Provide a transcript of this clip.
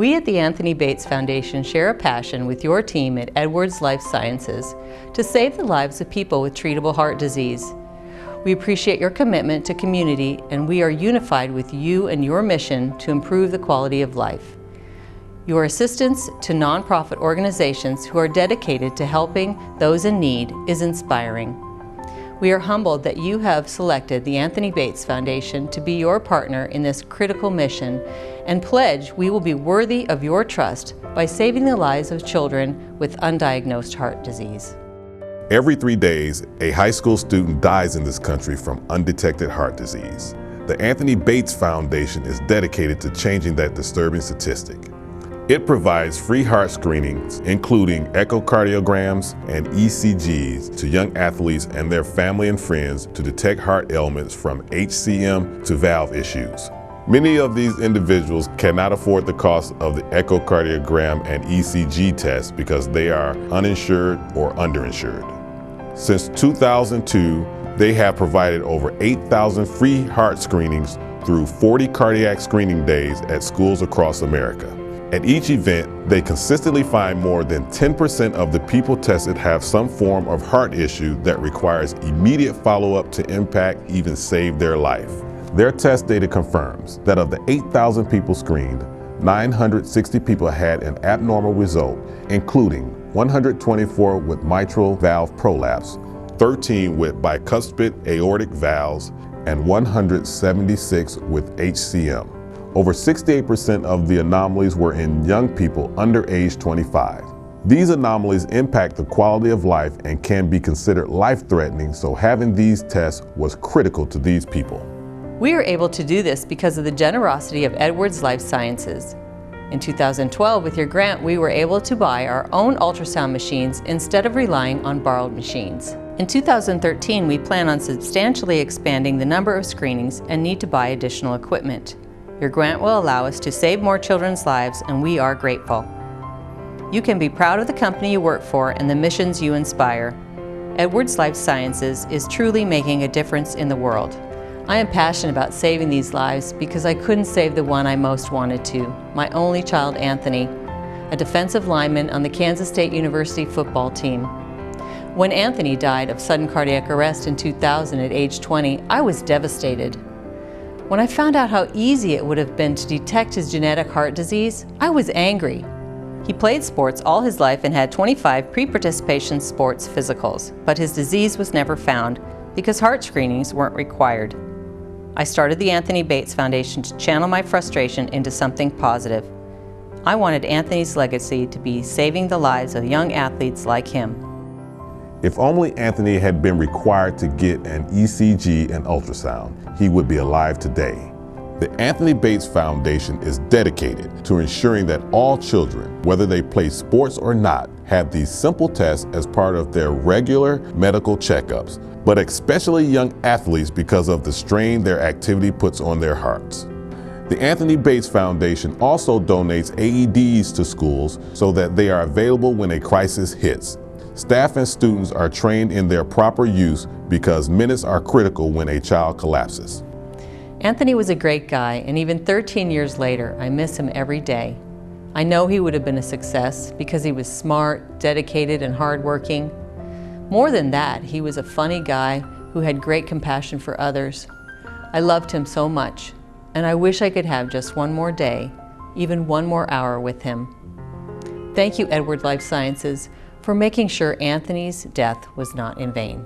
We at the Anthony Bates Foundation share a passion with your team at Edwards Lifesciences to save the lives of people with treatable heart disease. We appreciate your commitment to community, and we are unified with you and your mission to improve the quality of life. Your assistance to nonprofit organizations who are dedicated to helping those in need is inspiring. We are humbled that you have selected the Anthony Bates Foundation to be your partner in this critical mission, and pledge we will be worthy of your trust by saving the lives of children with undiagnosed heart disease. Every 3 days, a high school student dies in this country from undetected heart disease. The Anthony Bates Foundation is dedicated to changing that disturbing statistic. It provides free heart screenings, including echocardiograms and ECGs, to young athletes and their family and friends to detect heart ailments from HCM to valve issues. Many of these individuals cannot afford the cost of the echocardiogram and ECG tests because they are uninsured or underinsured. Since 2002, they have provided over 8,000 free heart screenings through 40 cardiac screening days at schools across America. At each event, they consistently find more than 10% of the people tested have some form of heart issue that requires immediate follow-up to impact, even save their life. Their test data confirms that of the 8,000 people screened, 960 people had an abnormal result, including 124 with mitral valve prolapse, 13 with bicuspid aortic valves, and 176 with HCM. Over 68% of the anomalies were in young people under age 25. These anomalies impact the quality of life and can be considered life-threatening, so having these tests was critical to these people. We are able to do this because of the generosity of Edwards Lifesciences. In 2012, with your grant, we were able to buy our own ultrasound machines instead of relying on borrowed machines. In 2013, we plan on substantially expanding the number of screenings and need to buy additional equipment. Your grant will allow us to save more children's lives, and we are grateful. You can be proud of the company you work for and the missions you inspire. Edwards Lifesciences is truly making a difference in the world. I am passionate about saving these lives because I couldn't save the one I most wanted to, my only child, Anthony, a defensive lineman on the Kansas State University football team. When Anthony died of sudden cardiac arrest in 2000 at age 20, I was devastated. When I found out how easy it would have been to detect his genetic heart disease, I was angry. He played sports all his life and had 25 pre-participation sports physicals, but his disease was never found because heart screenings weren't required. I started the Anthony Bates Foundation to channel my frustration into something positive. I wanted Anthony's legacy to be saving the lives of young athletes like him. If only Anthony had been required to get an ECG and ultrasound, he would be alive today. The Anthony Bates Foundation is dedicated to ensuring that all children, whether they play sports or not, have these simple tests as part of their regular medical checkups, but especially young athletes because of the strain their activity puts on their hearts. The Anthony Bates Foundation also donates AEDs to schools so that they are available when a crisis hits. Staff and students are trained in their proper use because minutes are critical when a child collapses. Anthony was a great guy, and even 13 years later, I miss him every day. I know he would have been a success because he was smart, dedicated, and hardworking. More than that, he was a funny guy who had great compassion for others. I loved him so much, and I wish I could have just one more day, even one more hour with him. Thank you, Edwards Lifesciences, for making sure Anthony's death was not in vain.